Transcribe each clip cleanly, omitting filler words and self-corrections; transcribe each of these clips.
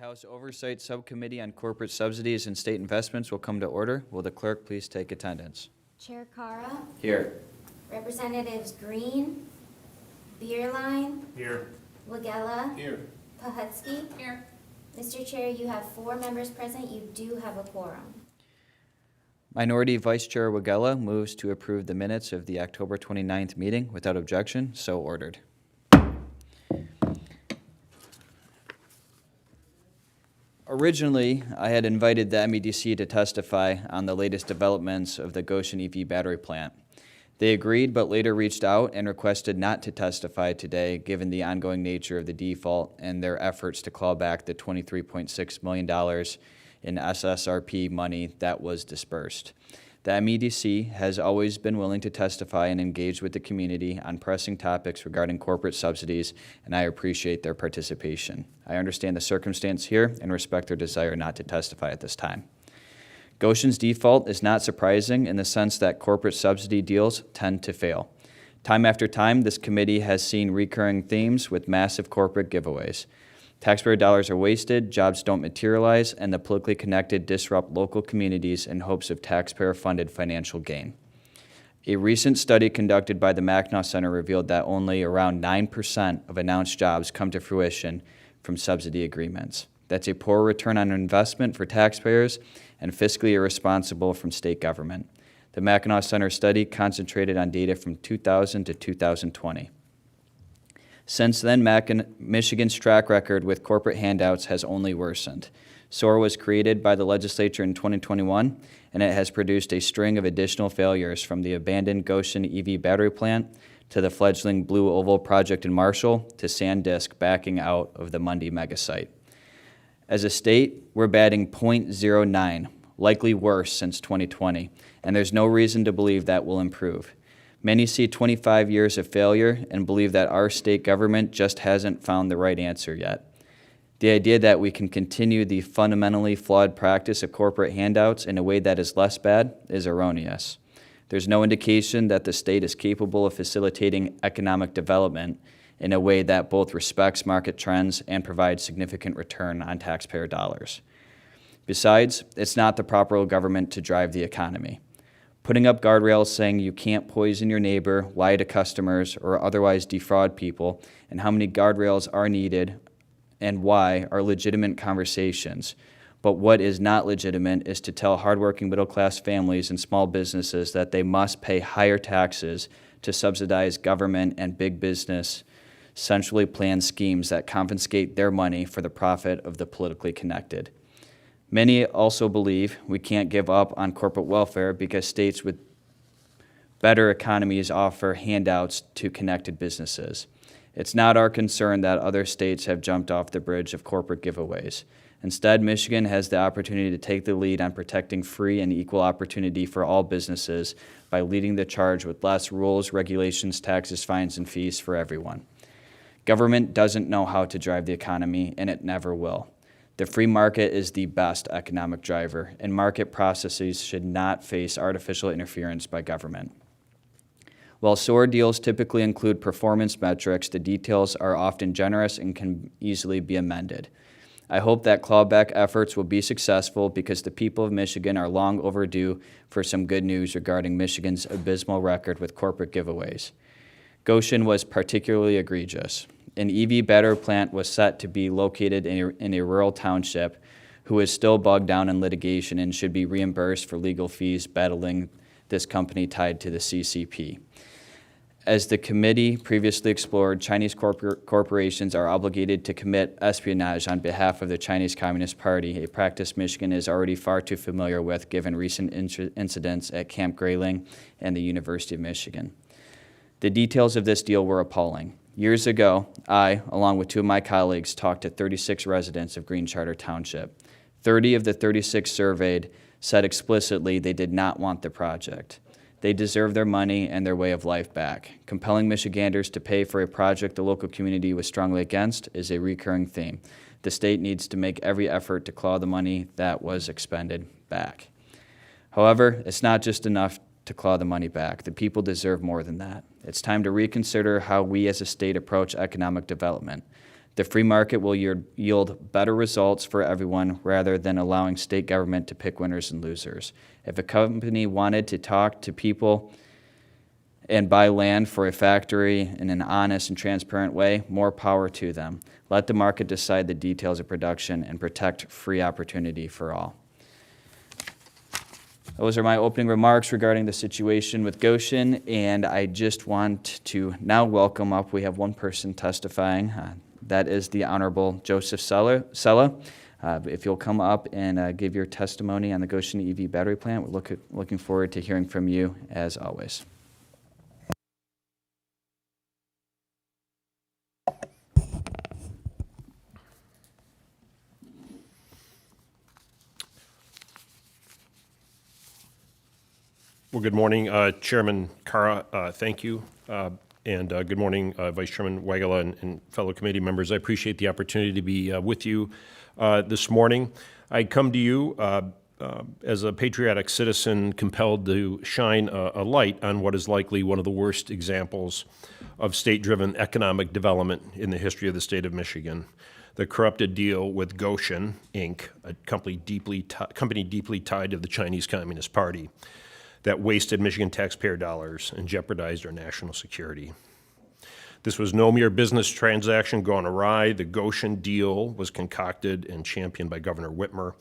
House Oversight Subcommittee on Corporate Subsidies and State Investments will come to order. Will the clerk please take attendance? Chair Cara. Here. Representatives Green, Bierlein, Here. Wagella, Here. Pahutsky. Here. Mr. Chair, you have 4 members present. You do have a quorum. Minority Vice Chair Wagella moves to approve the minutes of the October 29th meeting without objection. So ordered. Originally, I had invited the MEDC to testify on the latest developments of the Gotion EV battery plant. They agreed, but later reached out and requested not to testify today, given the ongoing nature of the default and their efforts to claw back the $23.6 million in SSRP money that was dispersed. The MEDC has always been willing to testify and engage with the community on pressing topics regarding corporate subsidies, and I appreciate their participation. I understand the circumstance here and respect their desire not to testify at this time. Gotion's default is not surprising in the sense that corporate subsidy deals tend to fail. Time after time, this committee has seen recurring themes with massive corporate giveaways. Taxpayer dollars are wasted, jobs don't materialize, and the politically connected disrupt local communities in hopes of taxpayer-funded financial gain. A recent study conducted by the Mackinac Center revealed that only around 9% of announced jobs come to fruition from subsidy agreements. That's a poor return on investment for taxpayers and fiscally irresponsible from state government. The Mackinac Center study concentrated on data from 2000 to 2020. Since then, Michigan's track record with corporate handouts has only worsened. SOAR was created by the legislature in 2021, and it has produced a string of additional failures, from the abandoned Gotion EV battery plant to the fledgling Blue Oval project in Marshall to SanDisk backing out of the Mundy megasite. As a state, we're batting .09, likely worse since 2020, and there's no reason to believe that will improve. Many see 25 years of failure and believe that our state government just hasn't found the right answer yet. The idea that we can continue the fundamentally flawed practice of corporate handouts in a way that is less bad is erroneous. There's no indication that the state is capable of facilitating economic development in a way that both respects market trends and provides significant return on taxpayer dollars. Besides, it's not the proper government to drive the economy. Putting up guardrails saying you can't poison your neighbor, lie to customers, or otherwise defraud people, and how many guardrails are needed and why are legitimate conversations. But what is not legitimate is to tell hardworking middle-class families and small businesses that they must pay higher taxes to subsidize government and big business centrally planned schemes that confiscate their money for the profit of the politically connected. Many also believe we can't give up on corporate welfare because states with better economies offer handouts to connected businesses. It's not our concern that other states have jumped off the bridge of corporate giveaways. Instead, Michigan has the opportunity to take the lead on protecting free and equal opportunity for all businesses by leading the charge with less rules, regulations, taxes, fines, and fees for everyone. Government doesn't know how to drive the economy, and it never will. The free market is the best economic driver, and market processes should not face artificial interference by government. While SOAR deals typically include performance metrics, the details are often generous and can easily be amended. I hope that clawback efforts will be successful because the people of Michigan are long overdue for some good news regarding Michigan's abysmal record with corporate giveaways. Gotion was particularly egregious. An EV battery plant was set to be located in a rural township who is still bogged down in litigation and should be reimbursed for legal fees battling this company tied to the CCP. As the committee previously explored, Chinese corporations are obligated to commit espionage on behalf of the Chinese Communist Party, a practice Michigan is already far too familiar with given recent incidents at Camp Grayling and the University of Michigan. The details of this deal were appalling. Years ago, I, along with 2 of my colleagues, talked to 36 residents of Green Charter Township. 30 of the 36 surveyed said explicitly they did not want the project. They deserve their money and their way of life back. Compelling Michiganders to pay for a project the local community was strongly against is a recurring theme. The state needs to make every effort to claw the money that was expended back. However, it's not just enough to claw the money back. The people deserve more than that. It's time to reconsider how we as a state approach economic development. The free market will yield better results for everyone rather than allowing state government to pick winners and losers. If a company wanted to talk to people and buy land for a factory in an honest and transparent way, more power to them. Let the market decide the details of production and protect free opportunity for all. Those are my opening remarks regarding the situation with Gotion, and I just want to now welcome up, we have one person testifying. That is the Honorable Joseph Cella. If you'll come up and give your testimony on the Gotion EV battery plant, we're looking forward to hearing from you as always. Well, good morning, Chairman Kara, thank you. And good morning, Vice Chairman Wagala and fellow committee members. I appreciate the opportunity to be with you this morning. I come to you as a patriotic citizen compelled to shine a light on what is likely one of the worst examples of state-driven economic development in the history of the state of Michigan. The corrupted deal with Gotion, Inc., a company deeply tied to the Chinese Communist Party, that wasted Michigan taxpayer dollars and jeopardized our national security. This was no mere business transaction gone awry. The Gotion deal was concocted and championed by Governor Whitmer,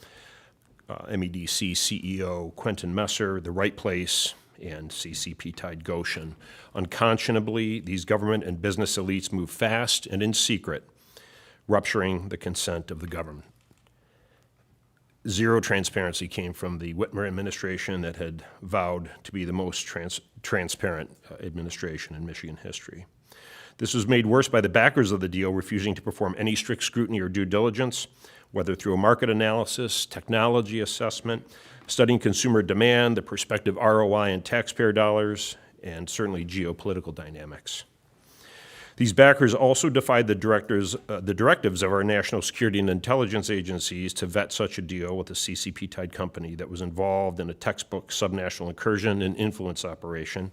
MEDC CEO Quentin Messer, the right place, and CCP-tied Gotion. Unconscionably, these government and business elites moved fast and in secret, rupturing the consent of the government. Zero transparency came from the Whitmer administration that had vowed to be the most transparent administration in Michigan history. This was made worse by the backers of the deal refusing to perform any strict scrutiny or due diligence, whether through a market analysis, technology assessment, studying consumer demand, the prospective ROI in taxpayer dollars, and certainly geopolitical dynamics. These backers also defied the directives of our national security and intelligence agencies to vet such a deal with a CCP-tied company that was involved in a textbook subnational incursion and influence operation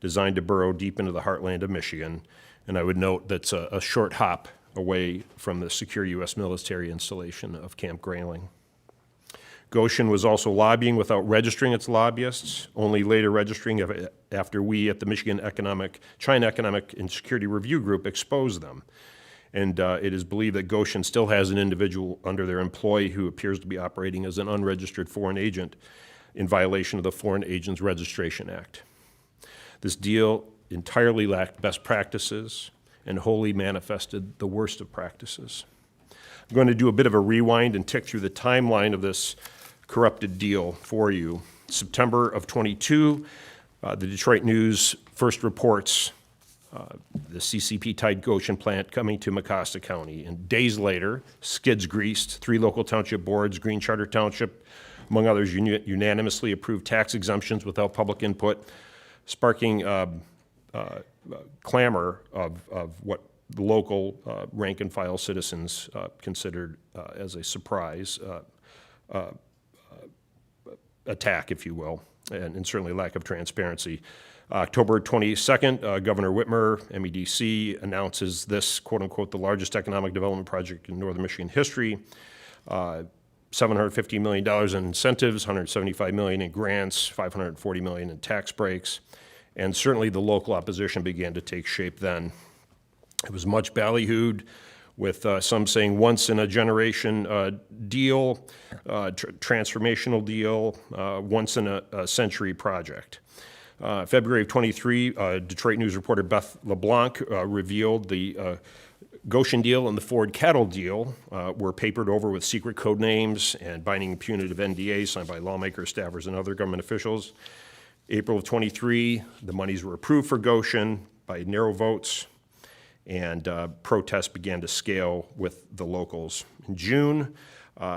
designed to burrow deep into the heartland of Michigan. And I would note that's a short hop away from the secure U.S. military installation of Camp Grayling. Gotion was also lobbying without registering its lobbyists, only later registering after we at the China Economic and Security Review Group exposed them. And it is believed that Gotion still has an individual under their employ who appears to be operating as an unregistered foreign agent in violation of the Foreign Agents Registration Act. This deal entirely lacked best practices and wholly manifested the worst of practices. I'm going to do a bit of a rewind and tick through the timeline of this corrupted deal for you. September of 22, the Detroit News first reports the CCP-tied Gotion plant coming to Mecosta County. And days later, skids greased, 3 local township boards, Green Charter Township, among others, unanimously approved tax exemptions without public input, sparking clamor of what the local rank-and-file citizens considered as a surprise attack, if you will, and certainly lack of transparency. October 22nd, Governor Whitmer, MEDC, announces this, quote-unquote, the largest economic development project in northern Michigan history. $750 million in incentives, $175 million in grants, $540 million in tax breaks, and certainly the local opposition began to take shape then. It was much ballyhooed, with some saying once-in-a-generation deal, transformational deal, once-in-a-century project. February of 23, Detroit News reporter Beth LeBlanc revealed the Gotion deal and the Ford cattle deal were papered over with secret code names and binding punitive NDAs signed by lawmakers, staffers, and other government officials. April of 23, the monies were approved for Gotion by narrow votes, and protests began to scale with the locals. In June,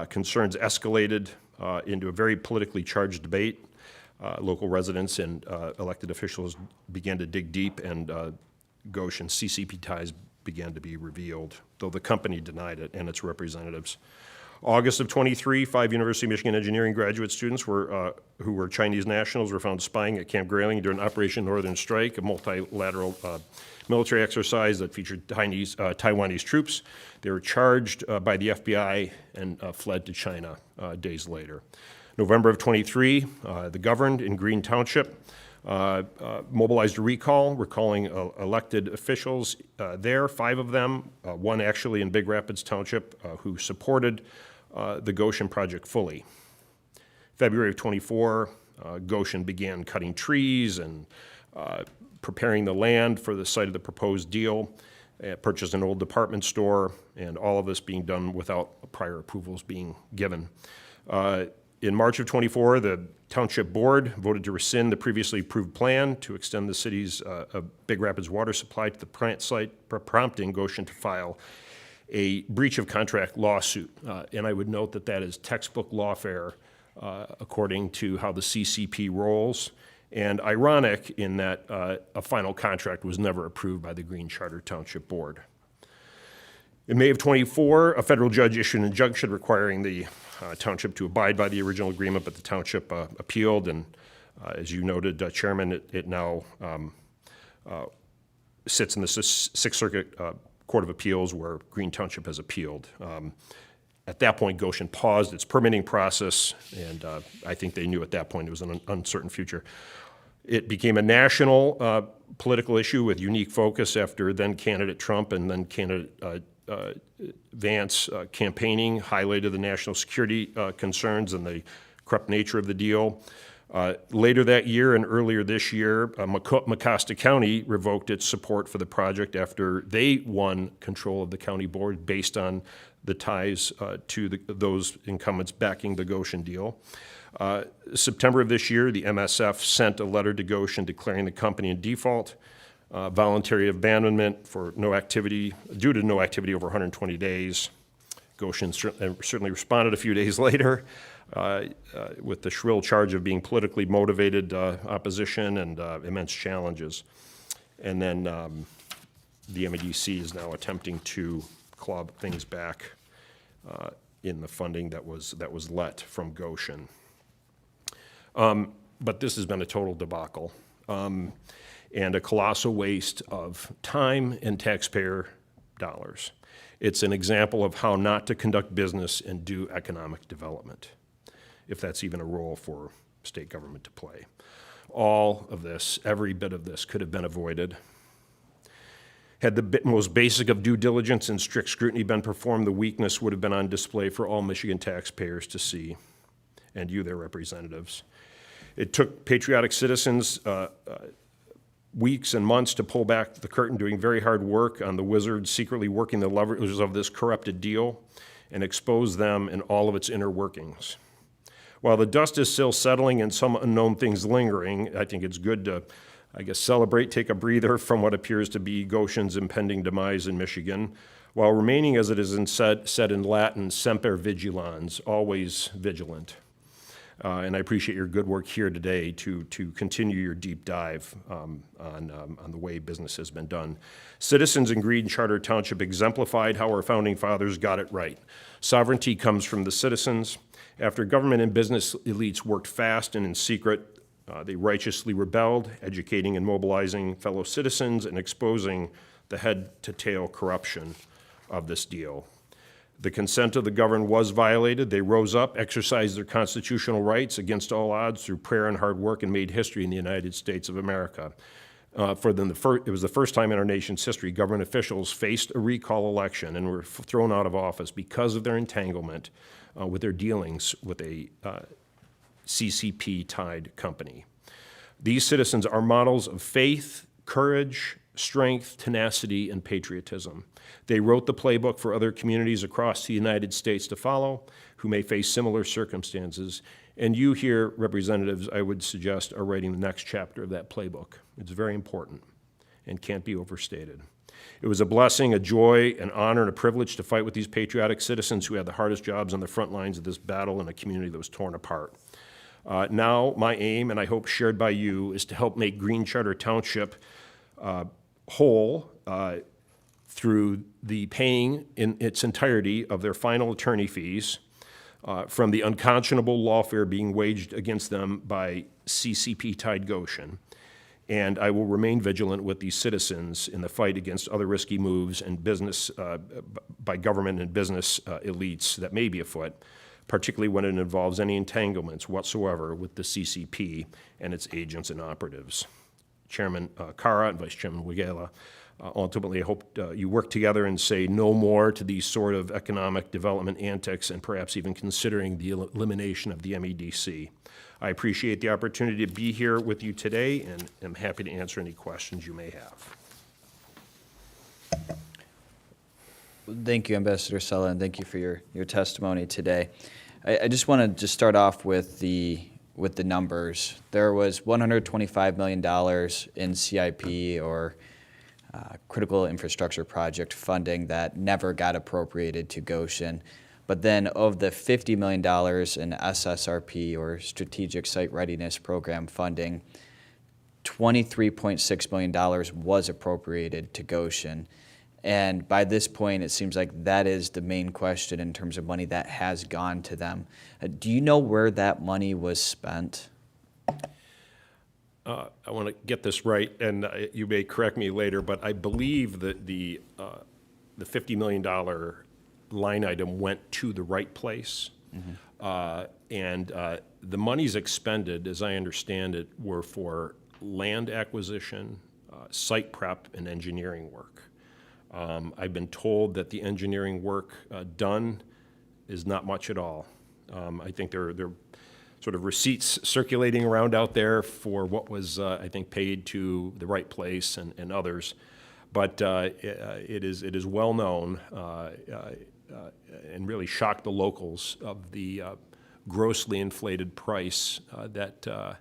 concerns escalated into a very politically charged debate. Local residents and elected officials began to dig deep, and Gotion CCP ties began to be revealed, though the company denied it and its representatives. August of '23, 5 University of Michigan engineering graduate students who were Chinese nationals were found spying at Camp Grayling during Operation Northern Strike, a multilateral military exercise that featured Taiwanese troops. They were charged by the FBI and fled to China days later. November of '23, the governed in Green Township mobilized a recall, recalling elected officials there, 5 of them, one actually in Big Rapids Township, who supported the Gotion project fully. February of '24, Gotion began cutting trees and preparing the land for the site of the proposed deal, purchased an old department store, and all of this being done without prior approvals being given. In March of '24, the Township Board voted to rescind the previously approved plan to extend the city's Big Rapids water supply to the plant site, prompting Gotion to file a breach of contract lawsuit. And I would note that that is textbook lawfare according to how the CCP rolls, and ironic in that a final contract was never approved by the Green Charter Township Board. In May of '24, a federal judge issued an injunction requiring the township to abide by the original agreement, but the township appealed, and as you noted, Chairman, it now sits in the Sixth Circuit Court of Appeals where Green Township has appealed. At that point, Gotion paused its permitting process, and I think they knew at that point it was an uncertain future. It became a national political issue with unique focus after then-candidate Trump and then-candidate Vance campaigning highlighted the national security concerns and the corrupt nature of the deal. Later that year and earlier this year, Mecosta County revoked its support for the project after they won control of the county board based on the ties to those incumbents backing the Gotion deal. September of this year, the MSF sent a letter to Gotion declaring the company in default, voluntary abandonment for no activity, due to no activity over 120 days. Gotion certainly responded a few days later with the shrill charge of being politically motivated opposition and immense challenges. And then the MEDC is now attempting to claw things back in the funding that was let from Gotion. But this has been a total debacle and a colossal waste of time and taxpayer dollars. It's an example of how not to conduct business and do economic development, if that's even a role for state government to play. All of this, every bit of this, could have been avoided. Had the most basic of due diligence and strict scrutiny been performed, the weakness would have been on display for all Michigan taxpayers to see, and you, their representatives. It took patriotic citizens weeks and months to pull back the curtain, doing very hard work on the wizards secretly working the levers of this corrupted deal and expose them in all of its inner workings. While the dust is still settling and some unknown things lingering, I think it's good to, celebrate, take a breather from what appears to be Gotion's impending demise in Michigan, while remaining, as it is said in Latin, semper vigilans, always vigilant. And I appreciate your good work here today to continue your deep dive on the way business has been done. Citizens in Green Charter Township exemplified how our founding fathers got it right. Sovereignty comes from the citizens. After government and business elites worked fast and in secret, they righteously rebelled, educating and mobilizing fellow citizens and exposing the head-to-tail corruption of this deal. The consent of the governed was violated. They rose up, exercised their constitutional rights against all odds through prayer and hard work, and made history in the United States of America. For them, it was the first time in our nation's history government officials faced a recall election and were thrown out of office because of their entanglement with their dealings with a CCP-tied company. These citizens are models of faith, courage, strength, tenacity, and patriotism. They wrote the playbook for other communities across the United States to follow who may face similar circumstances. And you here, representatives, I would suggest, are writing the next chapter of that playbook. It's very important and can't be overstated. It was a blessing, a joy, an honor, and a privilege to fight with these patriotic citizens who had the hardest jobs on the front lines of this battle in a community that was torn apart. Now, my aim, and I hope shared by you, is to help make Green Charter Township whole through the paying in its entirety of their final attorney fees from the unconscionable lawfare being waged against them by CCP-tied Gotion. And I will remain vigilant with these citizens in the fight against other risky moves and business by government and business elites that may be afoot, particularly when it involves any entanglements whatsoever with the CCP and its agents and operatives. Chairman Cara and Vice Chairman Wigela, ultimately I hope you work together and say no more to these sort of economic development antics and perhaps even considering the elimination of the MEDC. I appreciate the opportunity to be here with you today and am happy to answer any questions you may have. Thank you, Ambassador Cella, and thank you for your testimony today. I just want to start off with the numbers. There was $125 million in CIP or critical infrastructure project funding that never got appropriated to Gotion. But then of the $50 million in SSRP or Strategic Site Readiness Program funding, $23.6 million was appropriated to Gotion. And by this point, it seems like that is the main question in terms of money that has gone to them. Do you know where that money was spent? I want to get this right, and you may correct me later, but I believe that the $50 million line item went to the right place. And the monies expended, as I understand it, were for land acquisition, site prep, and engineering work. I've been told that the engineering work done is not much at all. I think there are sort of receipts circulating around out there for what was, I think, paid to the right place and others. But it is well known and really shocked the locals of the grossly inflated price that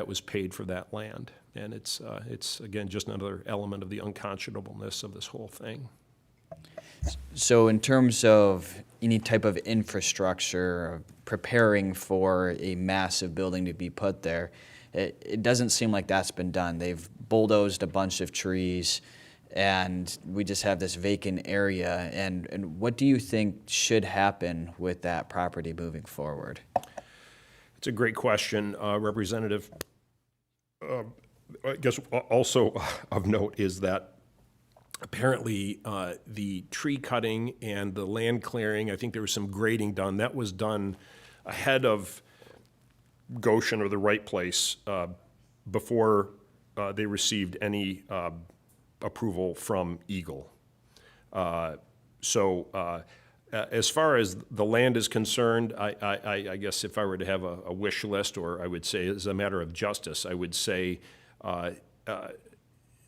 was paid for that land. And it's again, just another element of the unconscionableness of this whole thing. So in terms of any type of infrastructure, preparing for a massive building to be put there, it doesn't seem like that's been done. They've bulldozed a bunch of trees, and we just have this vacant area. And what do you think should happen with that property moving forward? It's a great question, Representative. I guess also of note is that apparently the tree cutting and the land clearing, I think there was some grading done. That was done ahead of Gotion or the right place before they received any approval from Eagle. So as far as the land is concerned, I guess if I were to have a wish list, or I would say as a matter of justice, I would say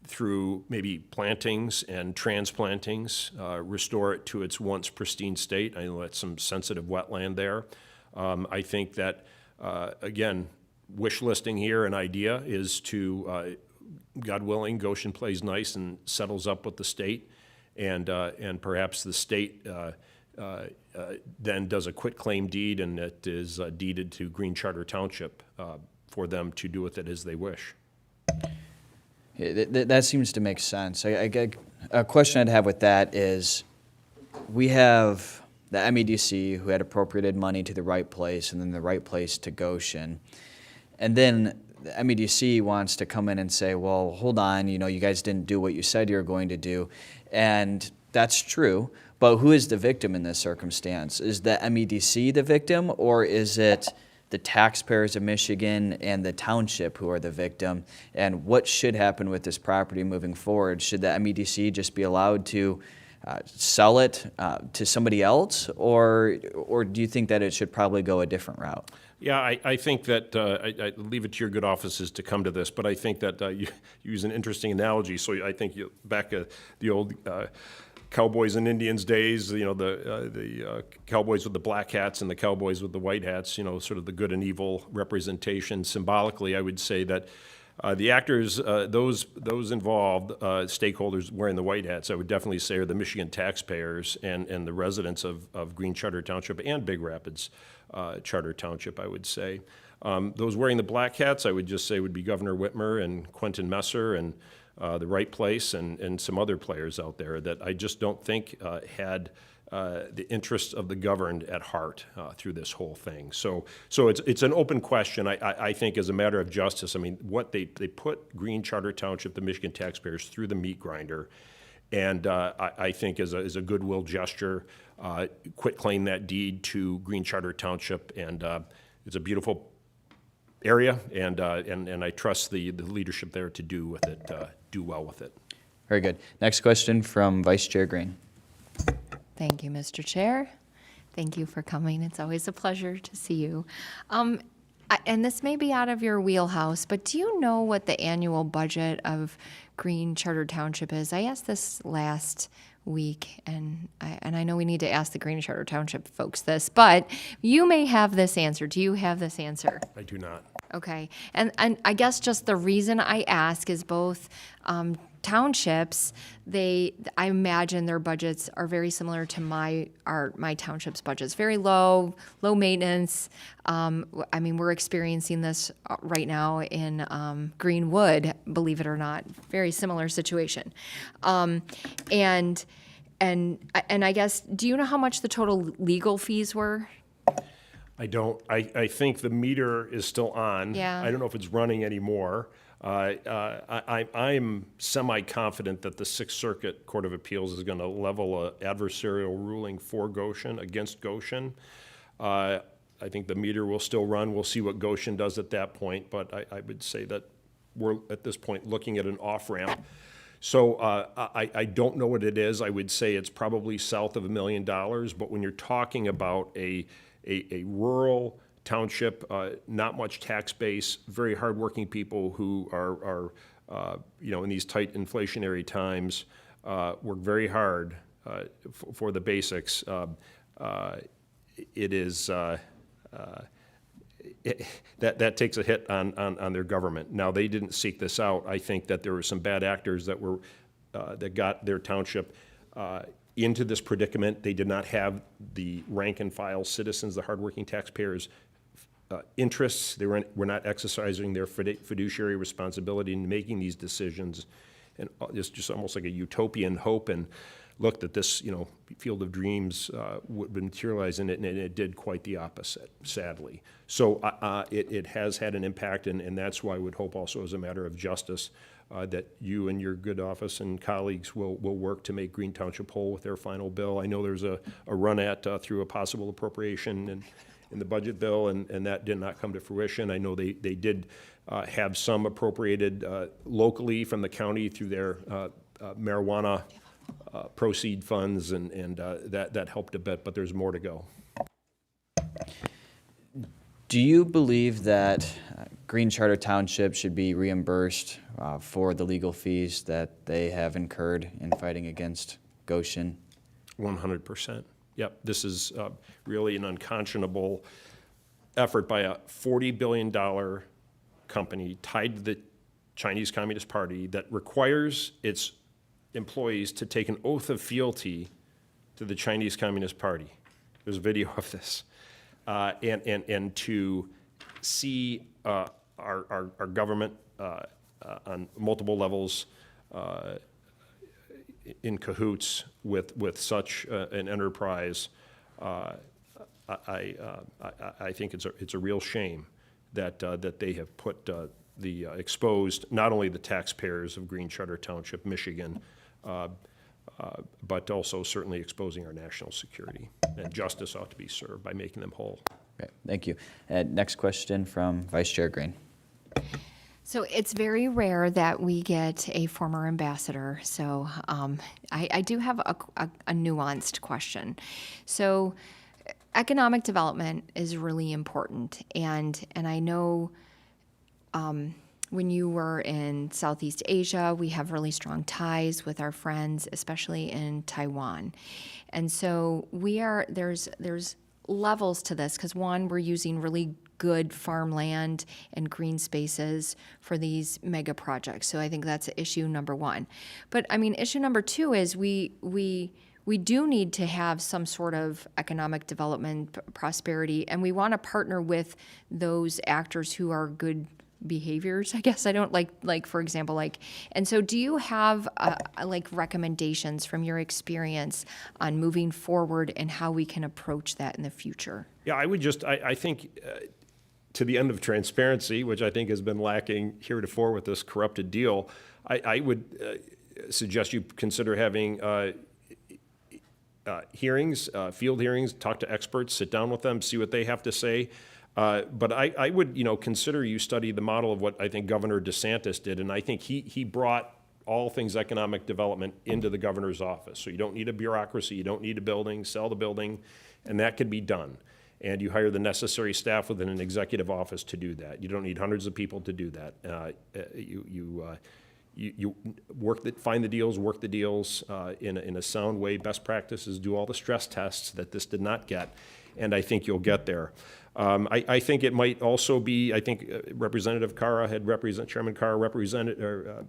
through maybe plantings and transplantings, restore it to its once pristine state. I know that's some sensitive wetland there. I think that, again, wish listing here, an idea is to, God willing, Gotion plays nice and settles up with the state, and perhaps the state then does a quitclaim deed, and it is deeded to Green Charter Township for them to do with it as they wish. That seems to make sense. A question I'd have with that is, we have the MEDC who had appropriated money to the right place, and then the right place to Gotion. And then the MEDC wants to come in and say, well, hold on, you guys didn't do what you said you were going to do. And that's true, but who is the victim in this circumstance? Is the MEDC the victim, or is it the taxpayers of Michigan and the township who are the victim? And what should happen with this property moving forward? Should the MEDC just be allowed to sell it to somebody else, or do you think that it should probably go a different route? Yeah, I think that I leave it to your good offices to come to this, but I think that you use an interesting analogy. So I think back the old Cowboys and Indians days, the cowboys with the black hats and the cowboys with the white hats, sort of the good and evil representation. Symbolically, I would say that the actors, those involved, stakeholders wearing the white hats, I would definitely say are the Michigan taxpayers and the residents of Green Charter Township and Big Rapids Charter Township, I would say. Those wearing the black hats, I would just say would be Governor Whitmer and Quentin Messer and the right place and some other players out there that I just don't think had the interests of the governed at heart through this whole thing. So it's an open question. I think as a matter of justice, I mean, what they put Green Charter Township, the Michigan taxpayers, through the meat grinder, and I think as a goodwill gesture, quit claim that deed to Green Charter Township, and it's a beautiful area, and I trust the leadership there to do well with it. Very good. Next question from Vice Chair Green. Thank you, Mr. Chair. Thank you for coming. It's always a pleasure to see you. And this may be out of your wheelhouse, but do you know what the annual budget of Green Charter Township is? I asked this last week, and I know we need to ask the Green Charter Township folks this, but you may have this answer. Do you have this answer? I do not. Okay. And I guess just the reason I ask is both townships, I imagine their budgets are very similar to my township's budgets. Very low maintenance. I mean, we're experiencing this right now in Greenwood, believe it or not. Very similar situation. And I guess, do you know how much the total legal fees were? I don't. I think the meter is still on. Yeah. I don't know if it's running anymore. I'm semi-confident that the Sixth Circuit Court of Appeals is going to level an adversarial ruling for Gotion against Gotion. I think the meter will still run. We'll see what Gotion does at that point, but I would say that we're at this point looking at an off-ramp. So I don't know what it is. I would say it's probably south of $1 million, but when you're talking about a rural township, not much tax base, very hardworking people who are in these tight inflationary times, work very hard for the basics. That takes a hit on their government. Now, they didn't seek this out. I think that there were some bad actors that got their township into this predicament. They did not have the rank and file citizens, the hardworking taxpayers' interests. They were not exercising their fiduciary responsibility in making these decisions, and it's just almost like a utopian hope and look that this field of dreams would materialize in it, and it did quite the opposite, sadly. So it has had an impact, and that's why I would hope also as a matter of justice that you and your good office and colleagues will work to make Green Township whole with their final bill. I know there's a run at through a possible appropriation in the budget bill, and that did not come to fruition. I know they did have some appropriated locally from the county through their marijuana proceed funds, and that helped a bit, but there's more to go. Do you believe that Green Charter Township should be reimbursed for the legal fees that they have incurred in fighting against Gotion? 100%. Yep, this is really an unconscionable effort by a $40 billion company tied to the Chinese Communist Party that requires its employees to take an oath of fealty to the Chinese Communist Party. There's a video of this. And to see our government on multiple levels in cahoots with such an enterprise, I think it's a real shame that they have put exposed not only the taxpayers of Green Charter Township, Michigan, but also certainly exposing our national security. And justice ought to be served by making them whole. Okay, thank you. Next question from Vice Chair Green. So it's very rare that we get a former ambassador. So I do have a nuanced question. So economic development is really important, and I know when you were in Southeast Asia, we have really strong ties with our friends, especially in Taiwan. And so there's levels to this, because one, we're using really good farmland and green spaces for these mega projects. So I think that's issue number one. But I mean, issue number two is we do need to have some sort of economic development, prosperity, and we want to partner with those actors who are good behaviors, I guess. I don't like for example, and so do you have like recommendations from your experience on moving forward and how we can approach that in the future? Yeah, I think to the end of transparency, which I think has been lacking heretofore with this corrupted deal, I would suggest you consider having hearings, field hearings, talk to experts, sit down with them, see what they have to say. But I would, consider you study the model of what I think Governor DeSantis did, and I think he brought all things economic development into the governor's office. So you don't need a bureaucracy, you don't need a building, sell the building, and that could be done. And you hire the necessary staff within an executive office to do that. You don't need hundreds of people to do that. You find the deals, work the deals in a sound way. Best practices, do all the stress tests that this did not get, and I think you'll get there. I think it might also be, I think Representative Carra Chairman Carra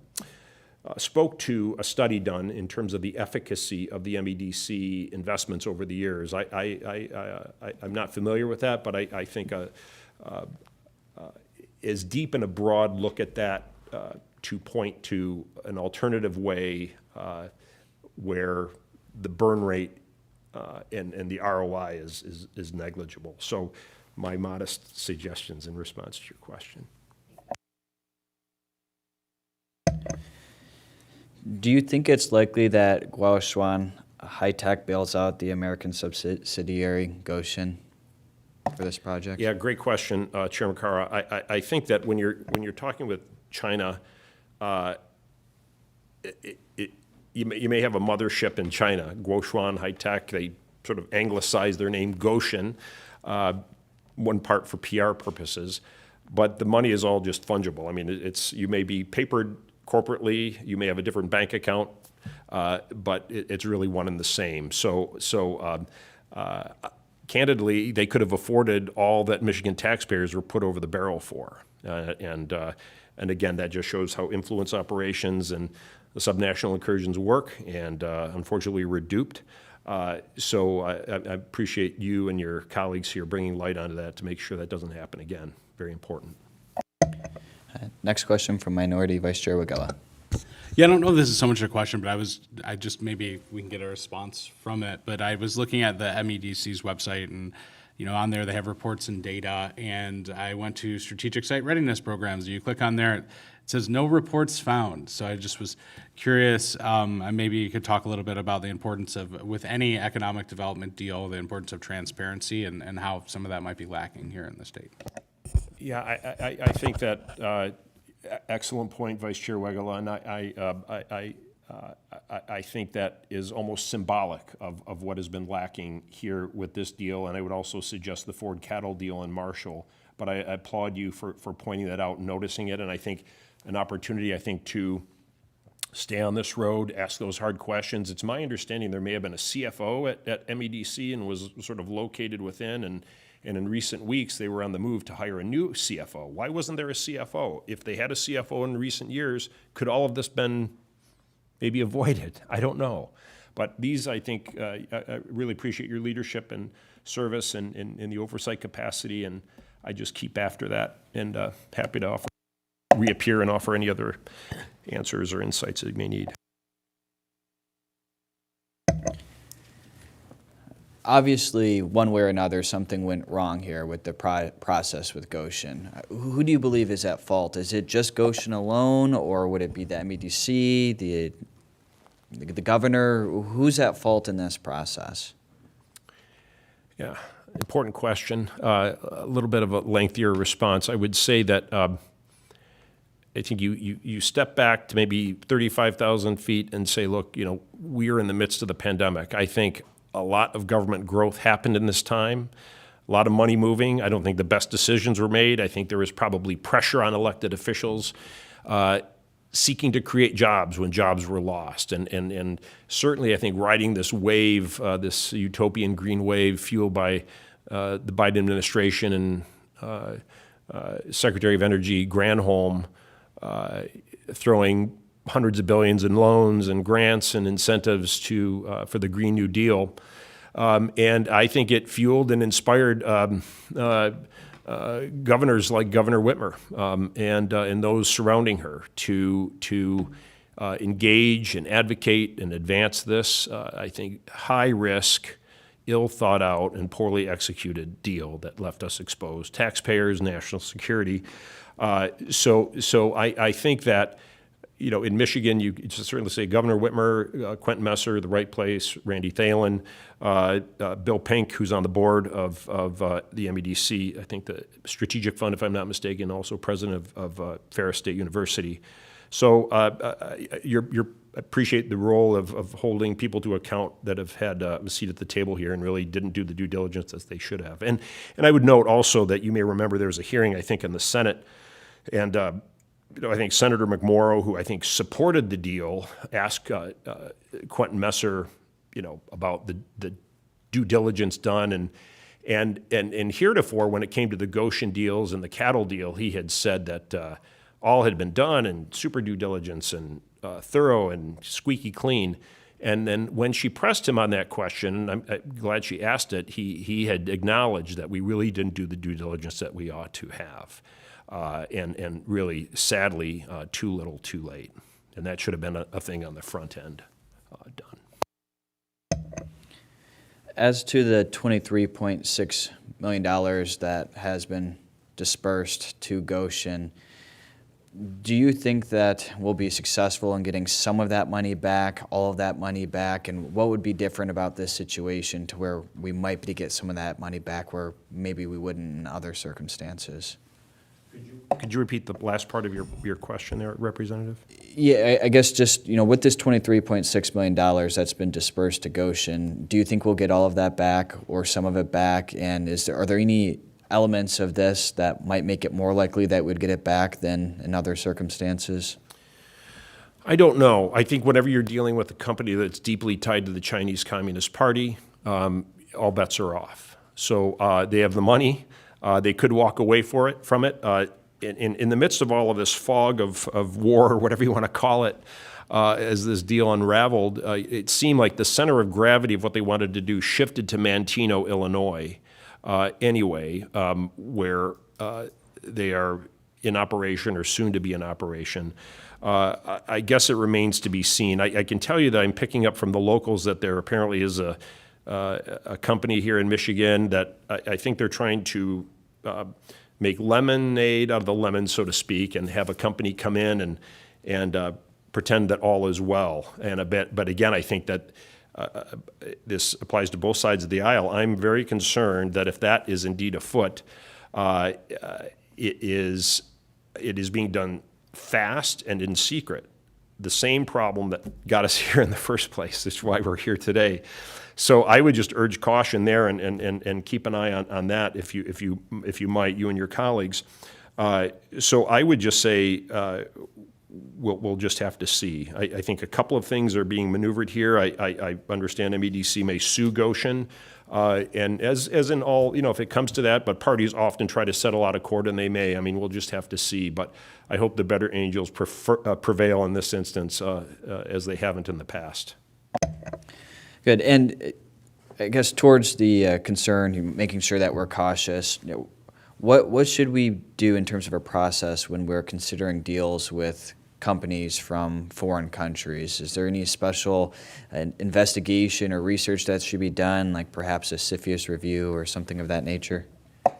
spoke to a study done in terms of the efficacy of the MEDC investments over the years. I'm not familiar with that, but I think as deep and a broad look at that to point to an alternative way where the burn rate and the ROI is negligible. So my modest suggestions in response to your question. Do you think it's likely that Gotion High-Tech bails out the American subsidiary Gotion for this project? Yeah, great question, Chairman Carra. I think that when you're talking with China, you may have a mothership in China, Gotion High-Tech. They sort of anglicized their name Gotion, one part for PR purposes, but the money is all just fungible. I mean, you may be papered corporately, you may have a different bank account, but it's really one and the same. So candidly, they could have afforded all that Michigan taxpayers were put over the barrel for. And again, that just shows how influence operations and the subnational incursions work, and unfortunately we're duped. So I appreciate you and your colleagues here bringing light onto that to make sure that doesn't happen again. Very important. Next question from Minority Vice Chair Wagella. Yeah, I don't know if this is so much a question, but maybe we can get a response from it. But I was looking at the MEDC's website, and on there they have reports and data. And I went to strategic site readiness programs. And you click on there, it says no reports found. So I just was curious. Maybe you could talk a little bit about the importance of, with any economic development deal, the importance of transparency and how some of that might be lacking here in the state. Yeah, I think that excellent point, Vice Chair Wegela, and I think that is almost symbolic of what has been lacking here with this deal, and I would also suggest the Ford cattle deal in Marshall. But I applaud you for pointing that out, noticing it, and I think an opportunity, to stay on this road, ask those hard questions. It's my understanding there may have been a CFO at MEDC and was sort of located within, and in recent weeks, they were on the move to hire a new CFO. Why wasn't there a CFO? If they had a CFO in recent years, could all of this been maybe avoided? I don't know. But these, I think, I really appreciate your leadership and service and in the oversight capacity, and I just keep after that, and happy to reappear and offer any other answers or insights that you may need. Obviously, one way or another, something went wrong here with the process with Gotion. Who do you believe is at fault? Is it just Gotion alone, or would it be the MEDC, the governor? Who's at fault in this process? Yeah, important question. A little bit of a lengthier response. I would say that I think you step back to maybe 35,000 feet and say, look, we're in the midst of the pandemic. I think a lot of government growth happened in this time, a lot of money moving. I don't think the best decisions were made. I think there was probably pressure on elected officials seeking to create jobs when jobs were lost. And certainly I think riding this wave, this utopian green wave fueled by the Biden administration and Secretary of Energy Granholm throwing hundreds of billions in loans and grants and incentives for the Green New Deal. And I think it fueled and inspired governors like Governor Whitmer and those surrounding her to engage and advocate and advance this, I think, high-risk, ill-thought-out, and poorly executed deal that left us exposed. Taxpayers, national security. So I think that, in Michigan, you could certainly say Governor Whitmer, Quentin Messer, the right place, Randy Thalen, Bill Pink, who's on the board of the MEDC, I think the Strategic Fund, if I'm not mistaken, also president of Ferris State University. So you appreciate the role of holding people to account that have had a seat at the table here and really didn't do the due diligence as they should have. And I would note also that you may remember there was a hearing, I think, in the Senate, and I think Senator McMorrow, who I think supported the deal, asked Quentin Messer, about the due diligence done, and heretofore, when it came to the Gotion deals and the cattle deal, he had said that all had been done and super due diligence and thorough and squeaky clean. And then when she pressed him on that question, and I'm glad she asked it, he had acknowledged that we really didn't do the due diligence that we ought to have. And really, sadly, too little, too late. And that should have been a thing on the front end done. As to the $23.6 million that has been dispersed to Gotion, do you think that we'll be successful in getting some of that money back, all of that money back? And what would be different about this situation to where we might be to get some of that money back where maybe we wouldn't in other circumstances? Could you repeat the last part of your question there, Representative? Yeah, I guess just, with this $23.6 million that's been dispersed to Gotion, do you think we'll get all of that back or some of it back? And are there any elements of this that might make it more likely that we'd get it back than in other circumstances? I don't know. I think whenever you're dealing with a company that's deeply tied to the Chinese Communist Party, all bets are off. So they have the money. They could walk away from it. In the midst of all of this fog of war, or whatever you want to call it, as this deal unraveled, it seemed like the center of gravity of what they wanted to do shifted to Manteno, Illinois, where they are in operation or soon to be in operation. I guess it remains to be seen. I can tell you that I'm picking up from the locals that there apparently is a company here in Michigan that I think they're trying to make lemonade out of the lemon, so to speak, and have a company come in and pretend that all is well. But again, I think that this applies to both sides of the aisle. I'm very concerned that if that is indeed afoot, it is being done fast and in secret. The same problem that got us here in the first place. That's why we're here today. So I would just urge caution there and keep an eye on that if you might, you and your colleagues. So I would just say we'll just have to see. I think a couple of things are being maneuvered here. I understand MEDC may sue Gotion, and as in all, if it comes to that, but parties often try to settle out of court, and they may. I mean, we'll just have to see. But I hope the better angels prevail in this instance, as they haven't in the past. Good. And I guess towards the concern, making sure that we're cautious, what should we do in terms of a process when we're considering deals with companies from foreign countries? Is there any special investigation or research that should be done, like perhaps a CFIUS review or something of that nature?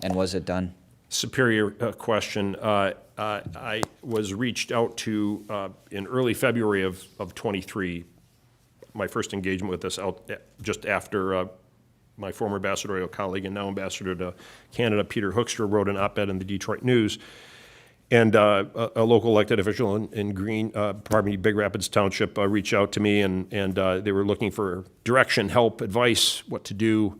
And was it done? Superior question. I was reached out to in early February of 23. My first engagement with this out just after my former ambassadorial colleague and now ambassador to Canada, Peter Hoekstra, wrote an op-ed in the Detroit News. And a local elected official in Big Rapids Township reached out to me, and they were looking for direction, help, advice, what to do.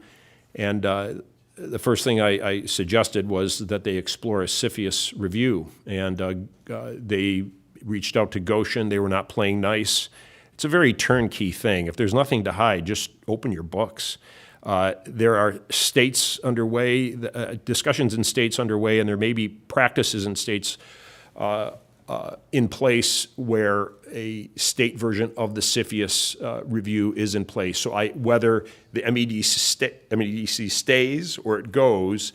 And the first thing I suggested was that they explore a CFIUS review. And they reached out to Gotion. They were not playing nice. It's a very turnkey thing. If there's nothing to hide, just open your books. There are states underway, discussions in states underway, and there may be practices in states in place where a state version of the CFIUS review is in place. So whether the MEDC stays or it goes,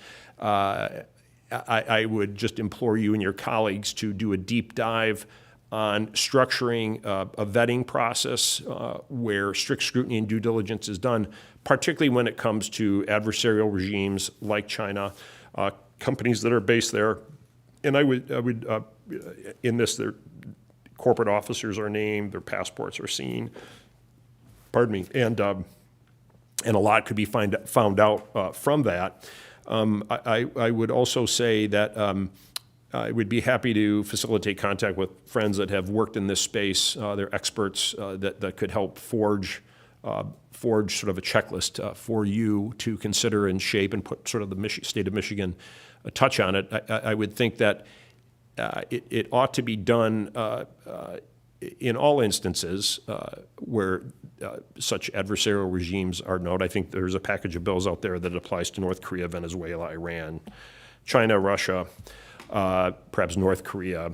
I would just implore you and your colleagues to do a deep dive on structuring a vetting process where strict scrutiny and due diligence is done, particularly when it comes to adversarial regimes like China, companies that are based there. And I would in this, their corporate officers are named, their passports are seen. Pardon me, and a lot could be found out from that. I would also say that I would be happy to facilitate contact with friends that have worked in this space. They're experts that could help forge sort of a checklist for you to consider and shape and put sort of the state of Michigan a touch on it. I would think that it ought to be done in all instances where such adversarial regimes are known. I think there's a package of bills out there that applies to North Korea, Venezuela, Iran, China, Russia, perhaps North Korea.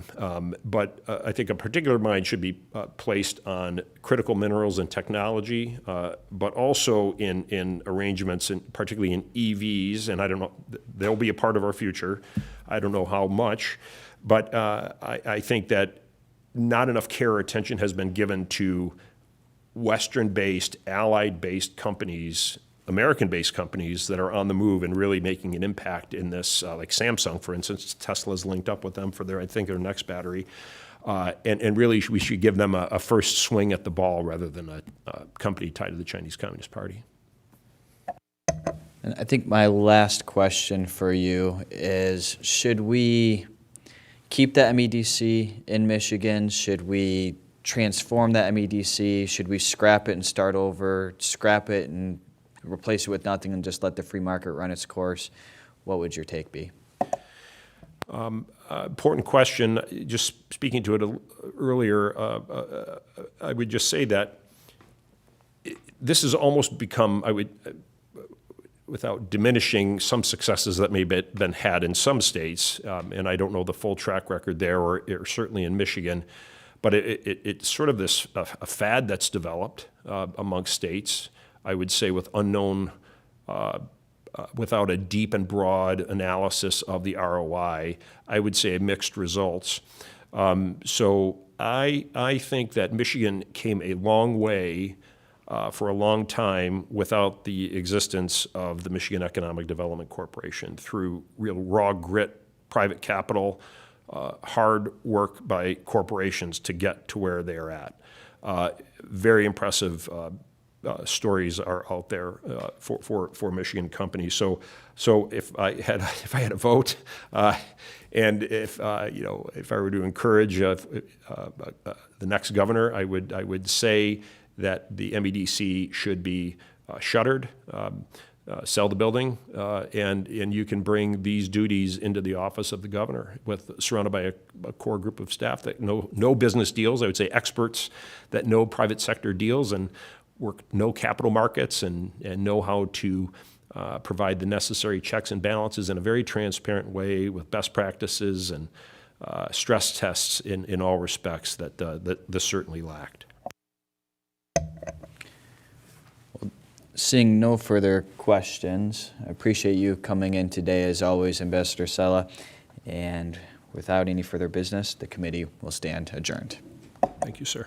But I think a particular mind should be placed on critical minerals and technology, but also in arrangements, particularly in EVs. And I don't know, they'll be a part of our future. I don't know how much. But I think that not enough care or attention has been given to Western-based, allied-based companies, American-based companies that are on the move and really making an impact in this, like Samsung, for instance. Tesla's linked up with them for their next battery. And really, we should give them a first swing at the ball rather than a company tied to the Chinese Communist Party. And I think my last question for you is, should we keep the MEDC in Michigan? Should we transform the MEDC? Should we scrap it and start over, scrap it and replace it with nothing and just let the free market run its course? What would your take be? Important question. Just speaking to it earlier, I would just say that this has almost become, without diminishing some successes that may have been had in some states, and I don't know the full track record there, or certainly in Michigan, but it's sort of this a fad that's developed amongst states, I would say, with unknown, without a deep and broad analysis of the ROI, I would say mixed results. So I think that Michigan came a long way for a long time without the existence of the Michigan Economic Development Corporation, through real raw grit, private capital, hard work by corporations to get to where they're at. Very impressive stories are out there for Michigan companies. So if I had a vote, and if I were to encourage the next governor, I would say that the MEDC should be shuttered, sell the building, and you can bring these duties into the office of the governor, surrounded by a core group of staff that know business deals. I would say experts that know private sector deals and know capital markets and know how to provide the necessary checks and balances in a very transparent way with best practices and stress tests in all respects that this certainly lacked. Seeing no further questions, I appreciate you coming in today, as always, Ambassador Cella. And without any further business, the committee will stand adjourned. Thank you, sir.